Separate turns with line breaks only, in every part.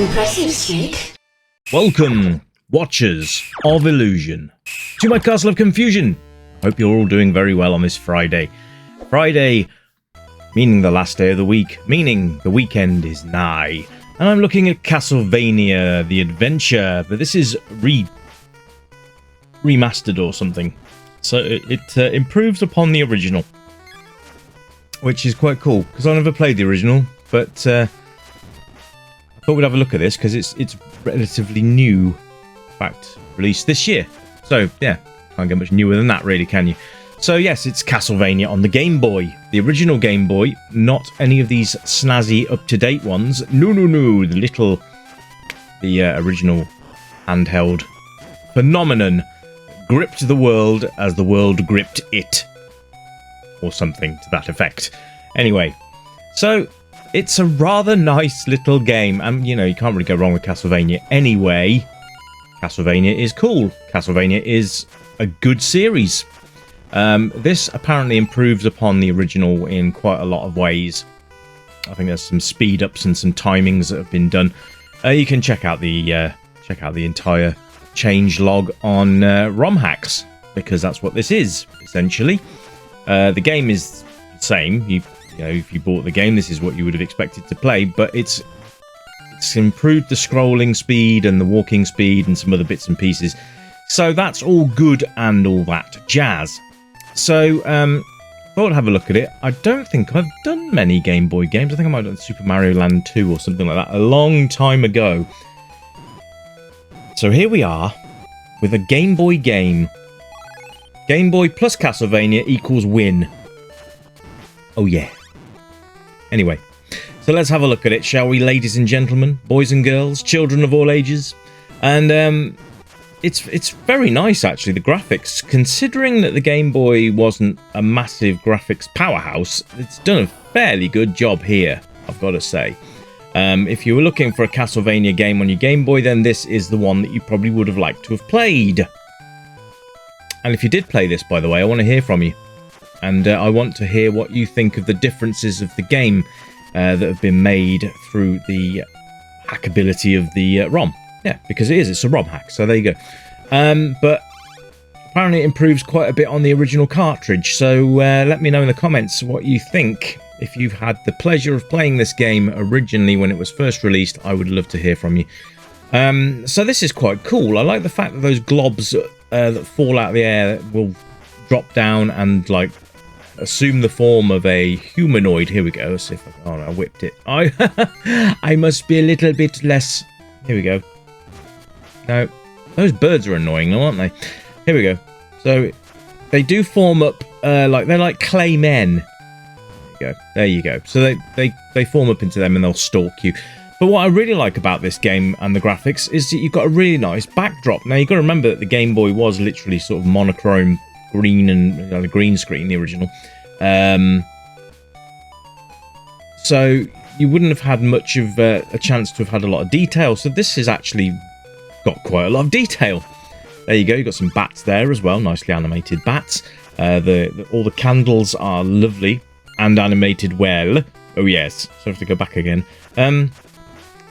Impressive, Snake.
Welcome, watchers of illusion, to my castle of confusion. Hope you're all doing very well on this Friday. Friday, meaning the last day of the week, meaning the weekend is nigh. And I'm looking at Castlevania, the adventure, but this is remastered or something. So it improves upon the original, which is quite cool, because I never played the original, but I thought we'd have a look at this, because it's relatively new. In fact, released this year. So, yeah, can't get much newer than that, really, can you? So, yes, it's Castlevania on the Game Boy. The original Game Boy, not any of these snazzy, up-to-date ones. No, the original handheld phenomenon gripped the world as the world gripped it. Or something to that effect. Anyway, so it's a rather nice little game. And, you know, you can't really go wrong with Castlevania anyway. Castlevania is cool. Castlevania is a good series. This apparently improves upon the original in quite a lot of ways. I think there's some speed ups and some timings that have been done. You can check out the entire change log on ROM hacks, because that's what this is essentially. The game is the same. You know, if you bought the game, this is what you would have expected to play, but it's improved the scrolling speed and the walking speed and some other bits and pieces. So that's all good and all that jazz. So, thought I'd have a look at it. I don't think I've done many Game Boy games. I think I might have done Super Mario Land 2 or something like that a long time ago. So here we are with a Game Boy game. Game Boy plus Castlevania equals win. Oh yeah. Anyway, so let's have a look at it, shall we, ladies and gentlemen, boys and girls, children of all ages. And it's very nice, actually, the graphics. Considering that the Game Boy wasn't a massive graphics powerhouse, it's done a fairly good job here, I've got to say. If you were looking for a Castlevania game on your Game Boy, then this is the one that you probably would have liked to have played. And if you did play this, by the way, I want to hear from you. And I want to hear what you think of the differences of the game that have been made through the hackability of the ROM. Yeah, because it's a ROM hack, so there you go. But apparently it improves quite a bit on the original cartridge, so let me know in the comments what you think. If you've had the pleasure of playing this game originally when it was first released, I would love to hear from you. So this is quite cool. I like the fact that those globs that fall out of the air will drop down and, like, assume the form of a humanoid. Here we go. Let's see if I whipped it. I must be a little bit less. Here we go. No, those birds are annoying, aren't they? Here we go. So they do form up like they're like clay men. There you go. So they form up into them and they'll stalk you. But what I really like about this game and the graphics is that you've got a really nice backdrop. Now, you've got to remember that the Game Boy was literally sort of monochrome green and a green screen, the original. So you wouldn't have had much of a chance to have had a lot of detail. So this has actually got quite a lot of detail. There you go. You've got some bats there as well. Nicely animated bats. All the candles are lovely and animated well. Oh, yes. So I have to go back again.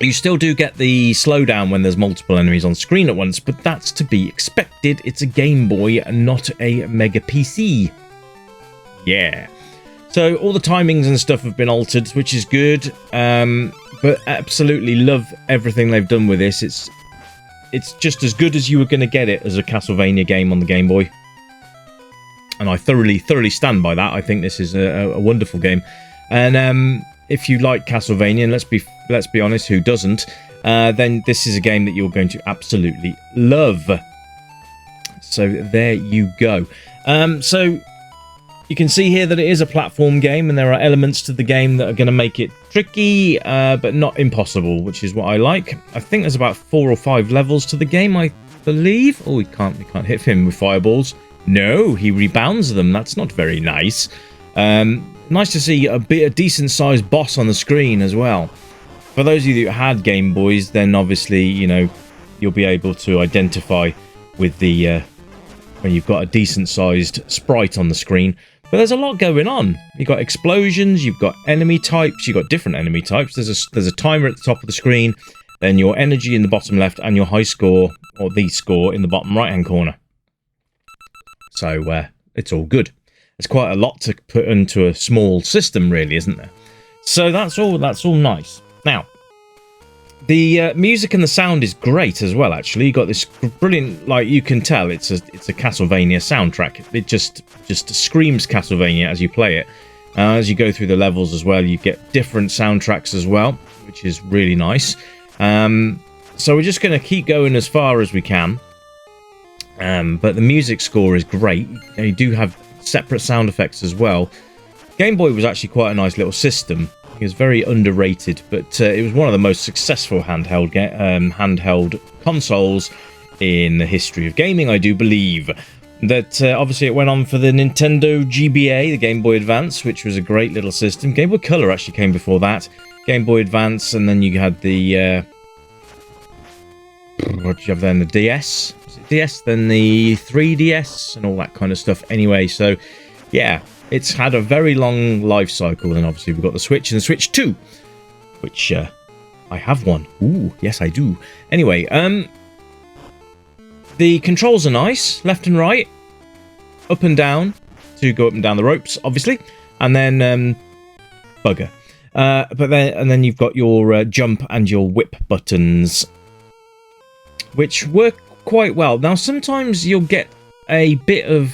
You still do get the slowdown when there's multiple enemies on screen at once, but that's to be expected. It's a Game Boy, not a Mega PC. Yeah. So all the timings and stuff have been altered, which is good. But absolutely love everything they've done with this. It's just as good as you were going to get it as a Castlevania game on the Game Boy. And I thoroughly stand by that. I think this is a wonderful game. And if you like Castlevania, and let's be honest, who doesn't? Then this is a game that you're going to absolutely love. So there you go. So you can see here that it is a platform game, and there are elements to the game that are going to make it tricky, but not impossible, which is what I like. I think there's about 4 or 5 levels to the game, I believe. Oh, we can't hit him with fireballs. No, he rebounds them. That's not very nice. Nice to see a decent-sized boss on the screen as well. For those of you that had Game Boys, then obviously, you know, you'll be able to identify with the when you've got a decent-sized sprite on the screen. But there's a lot going on. You've got explosions, you've got enemy types, you've got different enemy types. There's a timer at the top of the screen, then your energy in the bottom left, and your high score, or the score, in the bottom right-hand corner. So, it's all good. It's quite a lot to put into a small system, really, isn't there? So that's all nice. Now, the music and the sound is great as well, actually. You got this brilliant, like, you can tell it's a Castlevania soundtrack. It just screams Castlevania as you play it. As you go through the levels as well, you get different soundtracks as well, which is really nice. So we're just going to keep going as far as we can. But the music score is great. You do have separate sound effects as well. Gameboy was actually quite a nice little system. It was very underrated, but it was one of the most successful handheld consoles in the history of gaming, I do believe. That obviously it went on for the Nintendo GBA, the Game Boy Advance, which was a great little system. Game Boy Color actually came before that. Game Boy Advance, and then you had the what did you have then? The DS? Was it DS? Then the 3DS and all that kind of stuff. Anyway, so yeah, it's had a very long life cycle, and obviously we've got the Switch and the Switch 2, which I have one. Ooh, yes I do. Anyway, the controls are nice, left and right, up and down, to go up and down the ropes, obviously, and then bugger. But then you've got your jump and your whip buttons, which work quite well. Now, sometimes you'll get a bit of,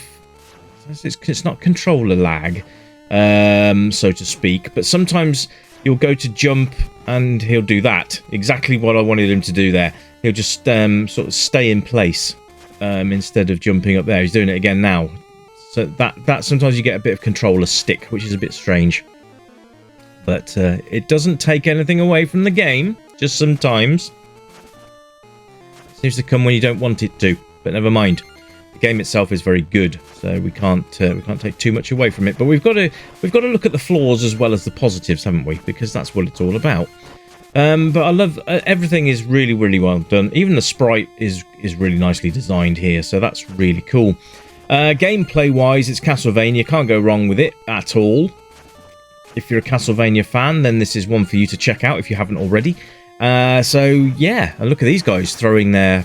it's not controller lag, so to speak, but sometimes you'll go to jump and he'll do that. Exactly what I wanted him to do there. He'll just sort of stay in place instead of jumping up there. He's doing it again now. So that sometimes you get a bit of controller stick, which is a bit strange. But it doesn't take anything away from the game, just sometimes. Seems to come when you don't want it to, but never mind. The game itself is very good, so we can't take too much away from it. But we've got to look at the flaws as well as the positives, haven't we? Because that's what it's all about. But I love everything is really, really well done. Even the sprite is really nicely designed here, so that's really cool. Gameplay wise, it's Castlevania. Can't go wrong with it at all. If you're a Castlevania fan, then this is one for you to check out if you haven't already. So yeah, and look at these guys throwing their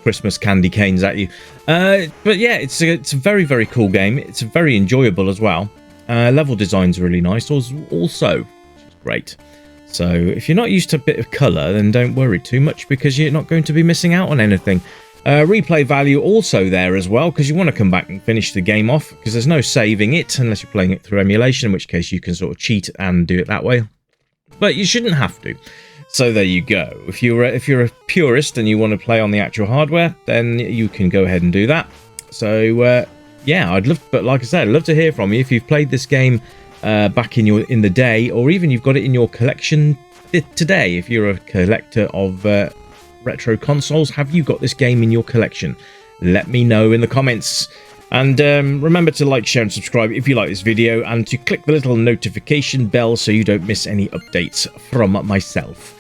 Christmas candy canes at you. But yeah, it's a very, very cool game. It's very enjoyable as well. Level design's really nice also, which is great. So if you're not used to a bit of colour, then don't worry too much, because you're not going to be missing out on anything. Replay value also there as well, because you want to come back and finish the game off, because there's no saving it unless you're playing it through emulation, in which case you can sort of cheat and do it that way. But you shouldn't have to. So there you go. If you're a purist and you want to play on the actual hardware, then you can go ahead and do that. So yeah, but like I said, I'd love to hear from you if you've played this game back in the day, or even you've got it in your collection today. If you're a collector of retro consoles, have you got this game in your collection? Let me know in the comments. And remember to like, share and subscribe if you like this video, and to click the little notification bell so you don't miss any updates from myself.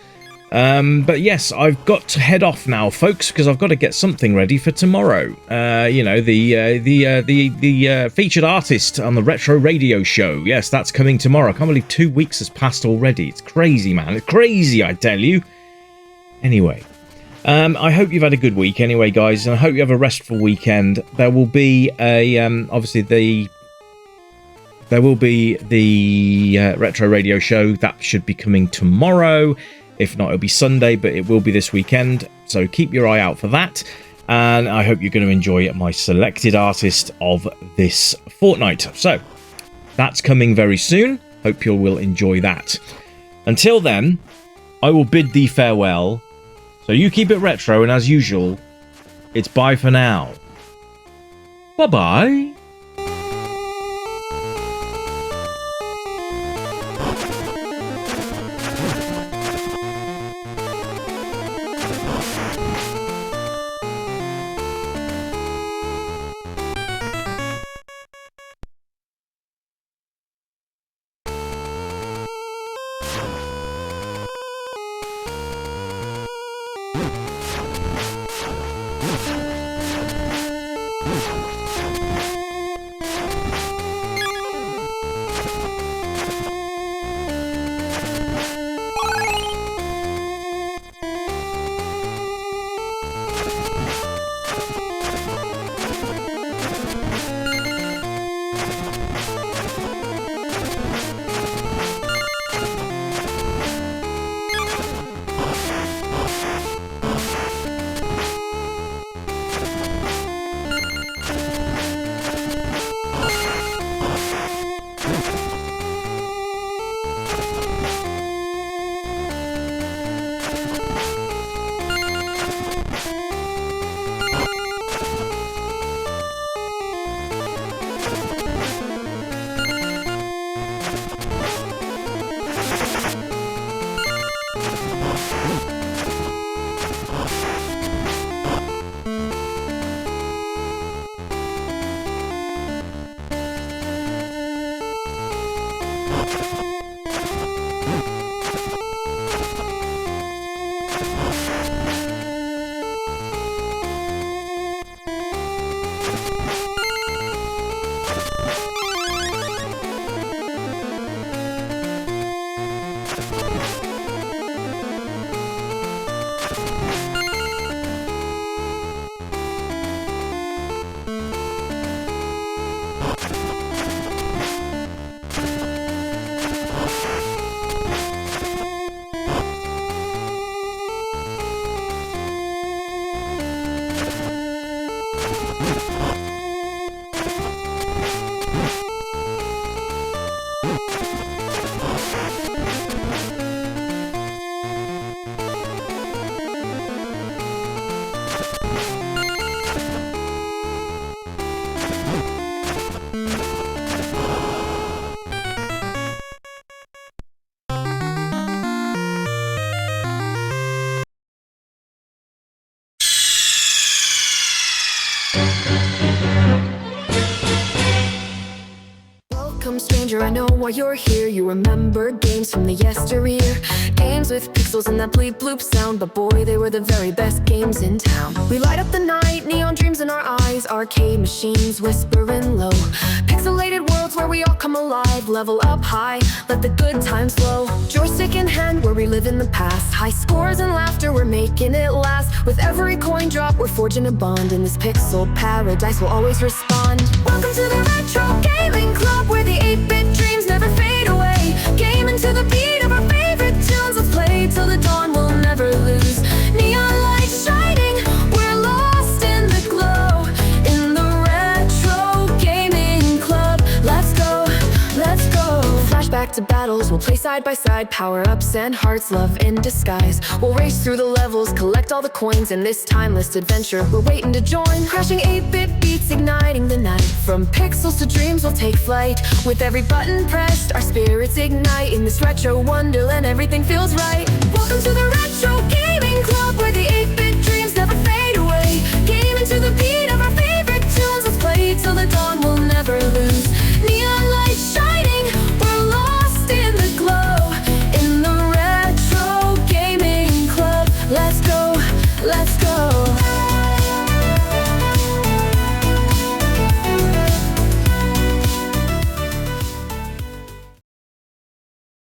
But yes, I've got to head off now, folks, because I've got to get something ready for tomorrow. You know, the featured artist on the Retro Radio Show. Yes, that's coming tomorrow. I can't believe 2 weeks has passed already. It's crazy, man. It's crazy, I tell you. Anyway, I hope you've had a good week anyway, guys, and I hope you have a restful weekend. There will be obviously the Retro Radio Show that should be coming tomorrow. If not, it'll be Sunday, but it will be this weekend. So keep your eye out for that. And I hope you're going to enjoy my selected artist of this fortnight. So that's coming very soon. Hope you will enjoy that. Until then, I will bid thee farewell. So you keep it retro, and as usual, it's bye for now. Bye-bye.
stranger, I know why you're here. You remember games from the yesteryear, games with pixels and that bleep bloop sound, but boy, they were the very best games in town. We light up the night, neon dreams in our eyes, arcade machines whispering low, pixelated worlds where we all come alive, level up high, let the good times flow. Joystick in hand, we're reliving the past, high scores and laughter, we're making it last. With every coin drop, we're forging a bond, in this pixel paradise we'll always respond. Welcome to the Retro Gaming Club, where the 8-bit dreams never fade away. Gaming to the beat of our favorite tunes, let's play till the dawn, we'll never lose. Neon lights shining, we're lost in the glow, in the Retro Gaming Club. Let's go, let's go. Flashback to battles, we'll play side by side, power-ups and hearts, love in disguise. We'll race through the levels, collect all the coins, in this timeless adventure we're waiting to join. Crashing 8-bit beats, igniting the night, from pixels to dreams we'll take flight. With every button pressed, our spirits ignite, in this retro wonderland everything feels right. Welcome to the Retro Gaming Club, where the 8-bit